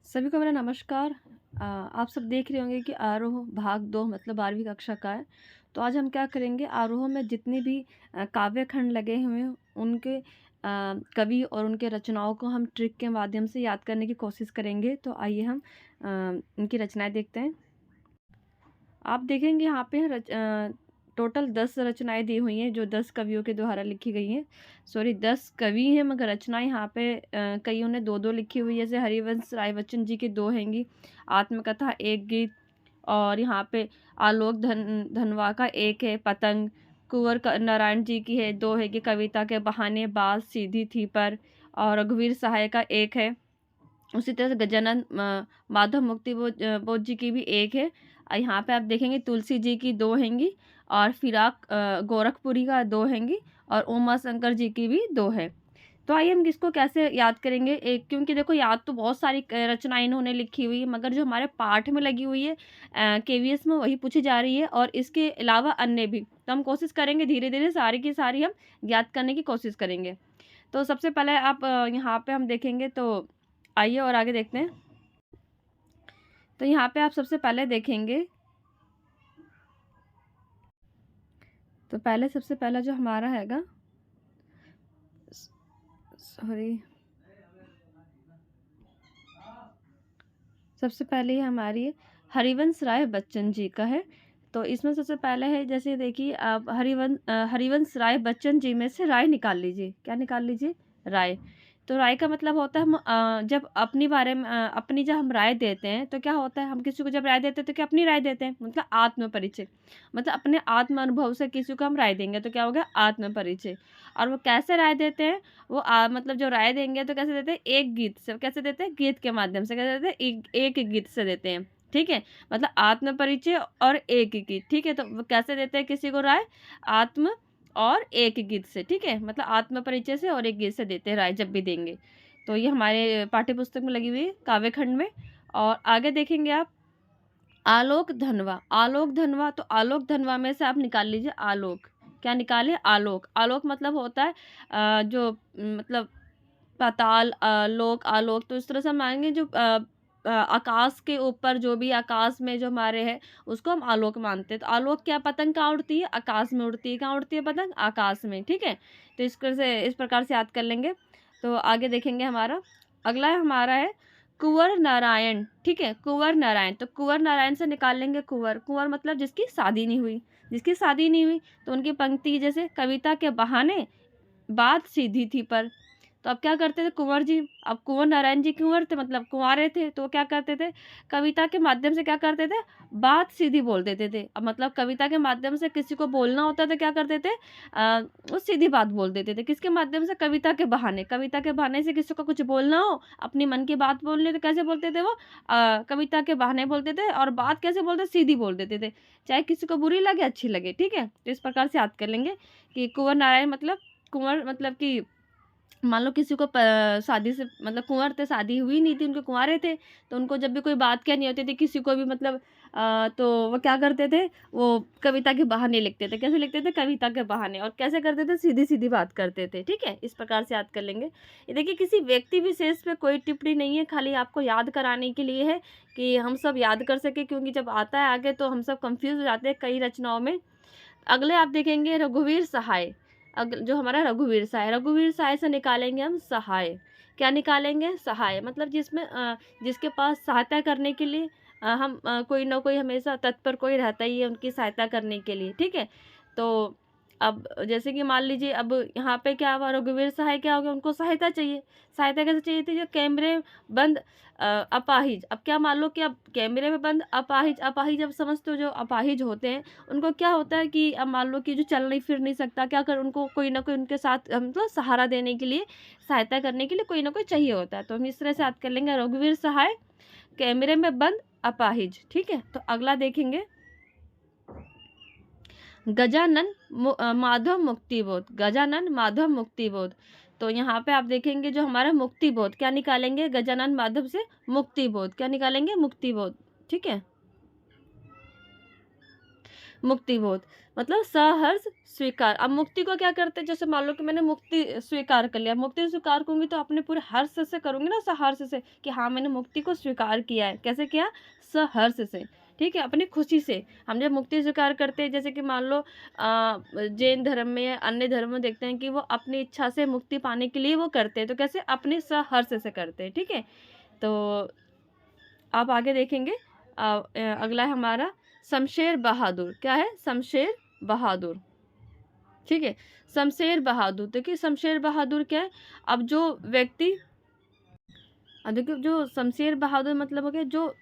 सभी को मेरा नमस्कार। आप सब देख रहे होंगे कि आरोह भाग 2 मतलब 12वीं कक्षा का है। तो आज हम क्या करेंगे, आरोह में जितने भी काव्य खंड लगे हुए हैं उनके कवि और उनके रचनाओं को हम ट्रिक के माध्यम से याद करने की कोशिश करेंगे। तो आइए हम इनकी रचनाएँ देखते हैं। आप देखेंगे यहाँ पे टोटल 10 रचनाएँ दी हुई हैं जो 10 कवियों के द्वारा लिखी गई हैं। सॉरी 10 कवि हैं मगर रचनाएँ यहाँ पे कइयों ने 2-2 लिखी हुई है। जैसे हरिवंश राय बच्चन जी की 2 हैंगी, आत्मकथा 1 गीत, और यहाँ पे आलोक धनवा का 1 है, पतंग। कुंवर नारायण जी की है 2 है कि कविता के बहाने बात सीधी थी पर, और रघुवीर सहाय का 1 है। उसी तरह से गजानन माधव मुक्ति बोध जी की भी 1 है। यहाँ पे आप देखेंगे तुलसी जी की 2 हैंगी, और फिराक गोरखपुरी का 2 हैंगी, और उमा शंकर जी की भी 2 है। तो आइए हम इसको कैसे याद करेंगे, एक क्योंकि देखो याद तो बहुत सारी रचनाएं इन्होंने लिखी हुई है, मगर जो हमारे पाठ में लगी हुई है केवीएस में वही पूछी जा रही है, और इसके अलावा अन्य भी। तो हम कोशिश करेंगे धीरे धीरे सारी की सारी हम याद करने की कोशिश करेंगे। तो सबसे पहले आप यहाँ पे हम देखेंगे, तो आइए और आगे देखते हैं। तो यहाँ पे आप सबसे पहले देखेंगे, तो पहले सबसे पहला जो हमारा हैगा, सॉरी, सबसे पहले ये हमारी हरिवंश राय बच्चन जी का है। तो इसमें सबसे पहले है, जैसे देखिए आप हरिवंश राय बच्चन जी में से राय निकाल लीजिए। क्या निकाल लीजिए? राय। तो राय का मतलब होता है हम जब अपनी बारे में अपनी जब हम राय देते हैं तो क्या होता है, हम किसी को जब राय देते हैं तो क्या अपनी राय देते हैं, मतलब आत्म परिचय। मतलब अपने आत्म अनुभव से किसी को हम राय देंगे तो क्या होगा? आत्म परिचय। और वो कैसे राय देते हैं? वो मतलब जो राय देंगे तो कैसे देते हैं? एक गीत से। कैसे देते हैं? गीत के माध्यम से। कैसे देते हैं? एक गीत से देते हैं। ठीक है, मतलब आत्म परिचय और एक गीत। ठीक है, तो वो कैसे देते हैं किसी को राय? आत्म और एक गीत से। ठीक है, मतलब आत्म परिचय से और एक गीत से देते हैं राय जब भी देंगे। तो ये हमारे पाठ्य पुस्तक में लगी हुई है काव्य खंड में। और आगे देखेंगे आप, आलोक धनवा। आलोक धनवा, तो आलोक धनवा में से आप निकाल लीजिए आलोक। क्या निकाले? आलोक। आलोक मतलब होता है जो मतलब पाताल, लोक, आलोक। तो इस तरह से हम मानेंगे जो आकाश के ऊपर, जो भी आकाश में जो हमारे है उसको हम आलोक मानते हैं। तो आलोक क्या? पतंग कहाँ उड़ती है? आकाश में उड़ती है। कहाँ उड़ती है पतंग? आकाश में। ठीक है, तो इस प्रकार से याद कर लेंगे। तो आगे देखेंगे, हमारा अगला हमारा है कुंवर नारायण। ठीक है, कुंवर नारायण। तो कुंवर नारायण से निकाल लेंगे कुंवर। कुंवर मतलब जिसकी शादी नहीं हुई। जिसकी शादी नहीं हुई तो उनकी पंक्ति जैसे कविता के बहाने बात सीधी थी पर। तो अब क्या करते थे कुंवर जी? अब कुंवर नारायण जी कुंवर थे, मतलब कुंवारे थे, तो वो क्या करते थे? कविता के माध्यम से क्या करते थे? बात सीधी बोल देते थे। अब मतलब कविता के माध्यम से किसी को बोलना होता था, क्या करते थे? वो सीधी बात बोल देते थे। किसके माध्यम से? कविता के बहाने। कविता के बहाने से किसी को कुछ बोलना हो, अपनी मन की बात बोलनी, तो कैसे बोलते थे वो? कविता के बहाने बोलते थे, और बात कैसे बोलते? सीधी बोल देते थे, चाहे किसी को बुरी लगे अच्छी लगे। ठीक है, तो इस प्रकार से याद कर लेंगे कि कुंवर नारायण मतलब, कुंवर मतलब कि मान लो किसी को शादी से मतलब कुंवर थे, शादी हुई नहीं थी, उनके कुंवारे थे, तो उनको जब भी कोई बात कहनी होती थी किसी को भी, मतलब तो वो क्या करते थे? वो कविता के बहाने लिखते थे। कैसे लिखते थे? कविता के बहाने। और कैसे करते थे? सीधी सीधी बात करते थे। ठीक है, इस प्रकार से याद कर लेंगे। ये देखिए, किसी व्यक्ति विशेष पे कोई टिप्पणी नहीं है, खाली आपको याद कराने के लिए है कि हम सब याद कर सके, क्योंकि जब आता है आगे तो हम सब कंफ्यूज हो जाते हैं कई रचनाओं में। अगले आप देखेंगे रघुवीर सहाय। जो हमारा रघुवीर सहाय, रघुवीर सहाय से निकालेंगे हम सहाय। क्या निकालेंगे? सहाय। मतलब जिसमें जिसके पास सहायता करने के लिए हम कोई ना कोई हमेशा तत्पर कोई रहता ही है उनकी सहायता करने के लिए। ठीक है, तो अब जैसे कि मान लीजिए, अब यहाँ पे क्या हुआ? रघुवीर सहाय क्या हो गया? उनको सहायता चाहिए। सहायता कैसे चाहिए थी? जो कैमरे बंद अपाहिज। अब क्या मान लो कि अब कैमरे में बंद अपाहिज। अपाहिज अब समझते हो, जो अपाहिज होते हैं उनको क्या होता है कि अब मान लो कि जो चल नहीं फिर नहीं सकता, क्या कर, उनको कोई ना कोई उनके साथ मतलब सहारा देने के लिए, सहायता करने के लिए कोई ना कोई चाहिए होता है। तो हम इस तरह से याद कर लेंगे, रघुवीर सहाय, कैमरे में बंद अपाहिज। ठीक है, तो अगला देखेंगे, गजानन माधव मुक्तिबोध। गजानन माधव मुक्तिबोध। तो यहाँ पे आप देखेंगे जो हमारा मुक्तिबोध, क्या निकालेंगे? गजानन माधव से मुक्तिबोध। क्या निकालेंगे? मुक्तिबोध। ठीक है, मुक्ति बोध, मतलब सहर्ष स्वीकार। अब मुक्ति को क्या करते हैं, जैसे मान लो कि मैंने मुक्ति स्वीकार कर लिया, मुक्ति स्वीकार करूंगी तो अपने पूरे हर्ष से करूंगी ना, सहर्ष से, कि हाँ मैंने मुक्ति को स्वीकार किया है। कैसे किया? सहर्ष से, ठीक है, अपनी खुशी से। हम जब मुक्ति स्वीकार करते हैं, जैसे कि मान लो जैन धर्म में या अन्य धर्म में देखते हैं कि वो अपनी इच्छा से मुक्ति पाने के लिए वो करते हैं, तो कैसे? अपने सहर्ष से करते हैं, ठीक है। तो आप आगे देखेंगे, अगला है हमारा शमशेर बहादुर। क्या है? शमशेर बहादुर, ठीक है। शमशेर बहादुर, देखिए शमशेर बहादुर क्या है? अब जो व्यक्ति, अब देखिए जो शमशेर बहादुर मतलब हो गया, जो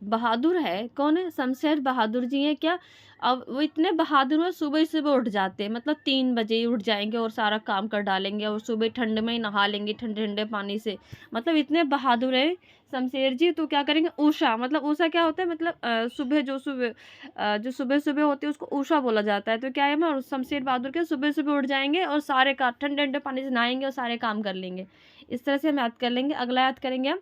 बहादुर है, कौन है? शमशेर बहादुर जी हैं। क्या? अब वो इतने बहादुर हैं, सुबह ही सुबह उठ जाते हैं, मतलब 3 बजे ही उठ जाएंगे और सारा काम कर डालेंगे, और सुबह ठंड में ही नहा लेंगे, ठंडे ठंडे पानी से, मतलब इतने बहादुर हैं शमशेर जी। तो क्या करेंगे? उषा, मतलब उषा क्या होता है? मतलब सुबह, जो सुबह सुबह होती है उसको उषा बोला जाता है। तो क्या है, मैं शमशेर बहादुर के सुबह सुबह उठ जाएंगे और सारे काम ठंडे ठंडे पानी से नहाएंगे और सारे काम कर लेंगे। इस तरह से हम याद कर लेंगे। अगला याद करेंगे हम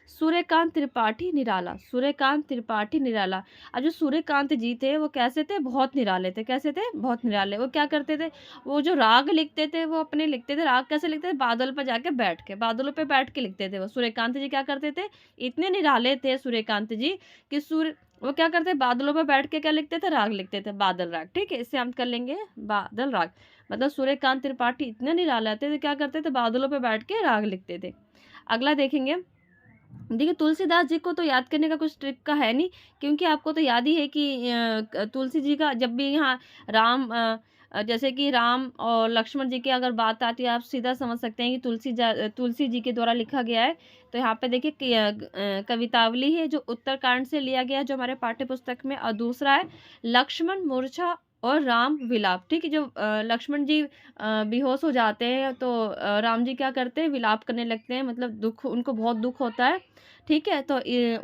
सूर्यकांत त्रिपाठी निराला। सूर्यकांत त्रिपाठी निराला। अब जो सूर्यकांत जी थे वो कैसे थे? बहुत निराले थे। कैसे थे? बहुत निराले। वो क्या करते थे? वो जो राग लिखते थे वो अपने लिखते थे। राग कैसे लिखते थे? बादल पर जाके बैठ के, बादलों पे बैठ के लिखते थे वो। सूर्यकांत जी क्या करते थे? इतने निराले थे सूर्यकांत जी कि वो क्या करते? बादलों पर बैठ के क्या लिखते थे? राग लिखते थे, बादल राग, ठीक है। इससे हम कर लेंगे बादल राग। मतलब सूर्यकांत त्रिपाठी इतने निराले थे, क्या करते थे? बादलों पर बैठ के राग लिखते थे। अगला देखेंगे, देखिए तुलसीदास जी को तो याद करने का कुछ ट्रिक का है नहीं, क्योंकि आपको तो याद ही है कि तुलसी जी का जब भी यहाँ राम जैसे कि राम और लक्ष्मण जी की अगर बात आती है, आप सीधा समझ सकते हैं कि तुलसी जी के द्वारा लिखा गया है। तो यहाँ पे देखिए कवितावली है जो उत्तरकांड से लिया गया है, जो हमारे पाठ्य पुस्तक में। और दूसरा है लक्ष्मण मूर्छा और राम विलाप, ठीक है। जो लक्ष्मण जी बेहोश हो जाते हैं तो राम जी क्या करते हैं? विलाप करने लगते हैं, मतलब दुख, उनको बहुत दुख होता है, ठीक है। तो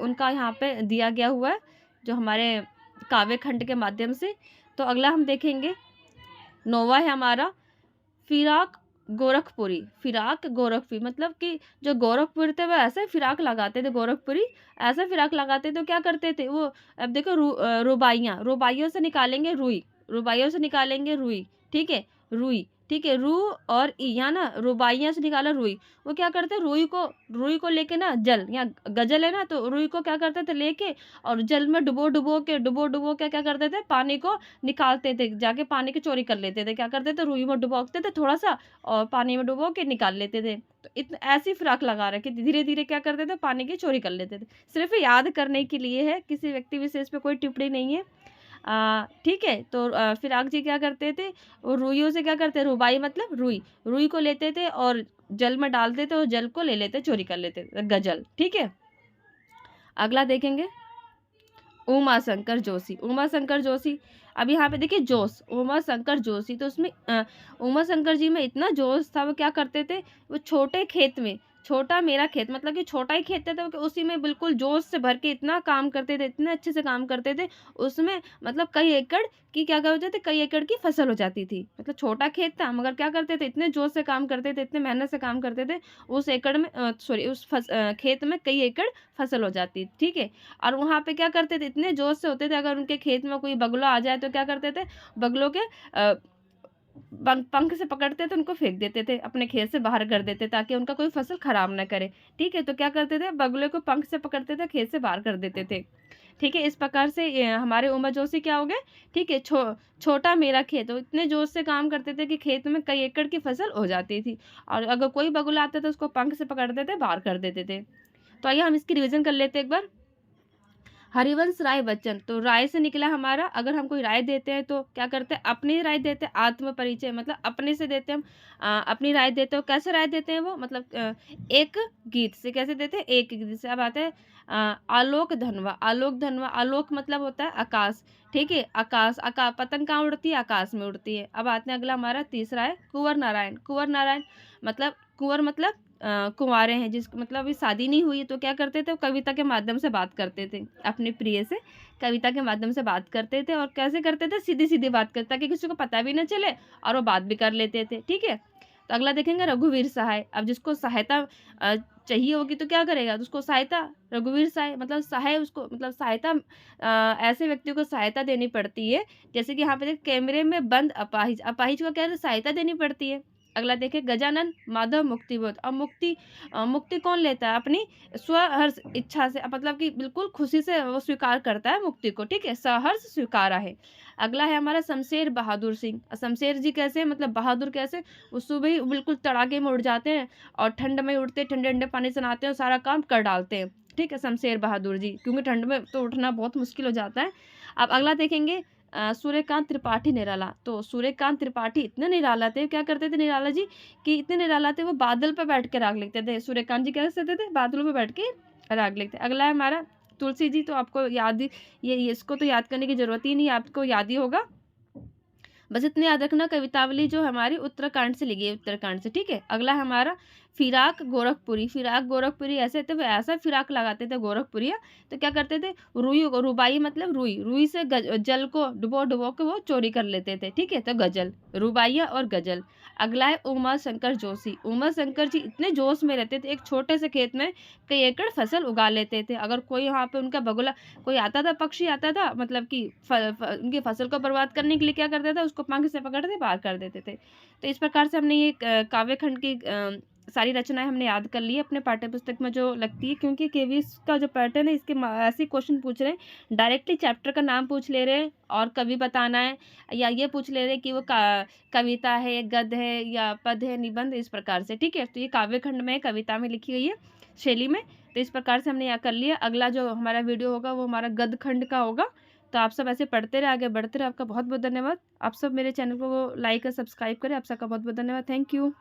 उनका यहाँ पे दिया गया हुआ है जो हमारे काव्य खंड के माध्यम से। तो अगला हम देखेंगे, नौवा है हमारा फिराक गोरखपुरी। फिराक गोरखपुरी मतलब कि जो गोरखपुर थे वो ऐसे फिराक लगाते थे, गोरखपुरी ऐसे फिराक लगाते। तो क्या करते थे वो? अब देखो रुबाइयाँ, रुबाइयों से निकालेंगे रुई, रुबाइयों से निकालेंगे रुई, ठीक है, रुई, ठीक है। रू और ई, यहाँ ना रुबाइयाँ से निकाला रुई। वो क्या करते? रुई को लेके ना, जल, यहाँ गजल है ना, तो रुई को क्या करते थे? लेके और जल में डुबो के क्या करते थे? पानी को निकालते थे, जाके पानी की चोरी कर लेते थे। क्या करते थे? रुई में डुबोते थे थोड़ा सा और पानी में डुबो के निकाल लेते थे। तो ऐसी फ्राक लगा रखे, धीरे धीरे क्या करते थे? पानी की चोरी कर लेते थे। सिर्फ याद करने के लिए है, किसी व्यक्ति विशेष पे कोई टिप्पणी नहीं है, ठीक है। तो फिराक जी क्या करते थे? वो रुइयों से क्या करते? रुबाई मतलब रुई, रुई को लेते थे और जल में डालते थे और जल को ले लेते, चोरी कर लेते थे, गजल, ठीक है। अगला देखेंगे, उमा शंकर जोशी। उमा शंकर जोशी, अब यहाँ पे देखिए जोश, उमा शंकर जोशी, तो उसमें उमा शंकर जी में इतना जोश था। वो क्या करते थे? वो छोटे खेत में, छोटा मेरा खेत मतलब कि छोटा ही खेत था, तो उसी में बिल्कुल जोश से भर के इतना काम करते थे, इतने अच्छे से काम करते थे उसमें, मतलब कई एकड़ की क्या करते थे? कई एकड़ की फसल हो जाती थी। मतलब छोटा खेत था मगर क्या करते थे? इतने जोश से काम करते थे, इतने मेहनत से काम करते थे, उस एकड़ में सॉरी उस खेत में कई एकड़ फसल हो जाती, ठीक है। और वहाँ पे क्या करते थे? इतने जोश से होते थे, अगर उनके खेत में कोई बगुला आ जाए तो क्या करते थे? बगलों के पंख से पकड़ते थे, उनको फेंक देते थे, अपने खेत से बाहर कर देते ताकि उनका कोई फसल खराब ना करे, ठीक है। तो क्या करते थे? बगुले को पंख से पकड़ते थे, खेत से बाहर कर देते थे, ठीक है। इस प्रकार से हमारे उमा जोशी क्या हो गए? ठीक है, छोटा मेरा खेत। तो इतने जोश से काम करते थे कि खेत में कई एकड़ की फसल हो जाती थी, और अगर कोई बगुला आता था उसको पंख से पकड़ते थे, बाहर कर देते थे। तो आइए हम इसकी रिविजन कर लेते हैं एक बार। हरिवंश राय बच्चन, तो राय से निकला हमारा, अगर हम कोई राय देते हैं तो क्या करते हैं? अपनी राय देते हैं, आत्म परिचय मतलब अपने से देते हैं हम, अपनी राय देते हो। कैसे राय देते हैं वो? मतलब एक गीत से। कैसे देते हैं? एक गीत से। अब आते हैं आलोक धनवा। आलोक धनवा, आलोक मतलब होता है आकाश, ठीक है। आकाश, पतंग कहाँ उड़ती है? आकाश में उड़ती है। अब आते हैं अगला हमारा तीसरा है कुंवर नारायण। कुंवर नारायण मतलब, कुंवर मतलब कुंवारे हैं, जिसको मतलब अभी शादी नहीं हुई, तो क्या करते थे? वो कविता के माध्यम से बात करते थे, अपने प्रिय से कविता के माध्यम से बात करते थे। और कैसे करते थे? सीधी सीधी बात करते, ताकि किसी को पता भी ना चले और वो बात भी कर लेते थे, ठीक है। तो अगला देखेंगे रघुवीर सहाय। अब जिसको सहायता चाहिए होगी तो क्या करेगा? तो उसको सहायता, रघुवीर सहाय मतलब सहाय उसको मतलब सहायता ऐसे व्यक्तियों को सहायता देनी पड़ती है, जैसे कि यहाँ पे देखिए कैमरे में बंद अपाहिज, अपाहिज को क्या है सहायता देनी पड़ती है। अगला देखिए गजानन माधव मुक्तिबोध। अब मुक्ति कौन लेता है? अपनी स्वहर्ष इच्छा से मतलब कि बिल्कुल खुशी से वो स्वीकार करता है मुक्ति को, ठीक है? सहर्ष स्वीकारा है। अगला है हमारा शमशेर बहादुर सिंह। शमशेर जी कैसे मतलब बहादुर कैसे? वो सुबह ही बिल्कुल तड़ाके में उठ जाते हैं और ठंड में उठते, ठंडे-ठंडे पानी से नहाते हैं और सारा काम कर डालते हैं, ठीक है? शमशेर बहादुर जी, क्योंकि ठंड में तो उठना बहुत मुश्किल हो जाता है। अब अगला देखेंगे सूर्यकांत त्रिपाठी निराला। तो सूर्यकांत त्रिपाठी इतने निराला थे, क्या करते थे निराला जी कि इतने निराला थे वो बादल पे बैठ के राग लिखते थे। सूर्यकांत जी क्या करते थे? बादलों पे बैठ के राग लिखते। अगला है हमारा तुलसी जी, तो आपको याद ही ये इसको तो याद करने की ज़रूरत ही नहीं है, आपको याद ही होगा। बस इतने याद रखना कवितावली जो हमारी उत्तराखंड से लिखी है, उत्तराखंड से, ठीक है? अगला हमारा फिराक गोरखपुरी। फिराक गोरखपुरी ऐसे थे, वो ऐसा फिराक लगाते थे गोरखपुरिया, तो क्या करते थे रुई को, रुबाई मतलब रुई, रुई से जल को डुबो के वो चोरी कर लेते थे, ठीक है? तो गजल, रुबाइया और गजल। अगला है उमा शंकर जोशी। उमा शंकर जी इतने जोश में रहते थे, एक छोटे से खेत में कई एकड़ फसल उगा लेते थे। अगर कोई वहाँ पे उनका बगुला कोई आता था, पक्षी आता था मतलब कि उनकी फसल को बर्बाद करने के लिए क्या करता था, उसको पंख से पकड़ के पार कर देते थे। तो इस प्रकार से हमने ये काव्य खंड की सारी रचनाएं हमने याद कर ली है अपने पाठ्य पुस्तक में जो लगती है, क्योंकि केवीएस का जो पैटर्न है इसके ऐसे क्वेश्चन पूछ रहे हैं, डायरेक्टली चैप्टर का नाम पूछ ले रहे हैं और कवि बताना है, या ये पूछ ले रहे हैं कि वो कविता है, गद्य है या पद है, निबंध, इस प्रकार से, ठीक है? तो ये काव्य खंड में कविता में लिखी गई है शैली में। तो इस प्रकार से हमने यहाँ कर लिया। अगला जो हमारा वीडियो होगा वो हमारा गद्य खंड का होगा। तो आप सब ऐसे पढ़ते रहे, आगे बढ़ते रहे। आपका बहुत बहुत धन्यवाद। आप सब मेरे चैनल को लाइक और सब्सक्राइब करें। आप सबका बहुत बहुत धन्यवाद। Thank you.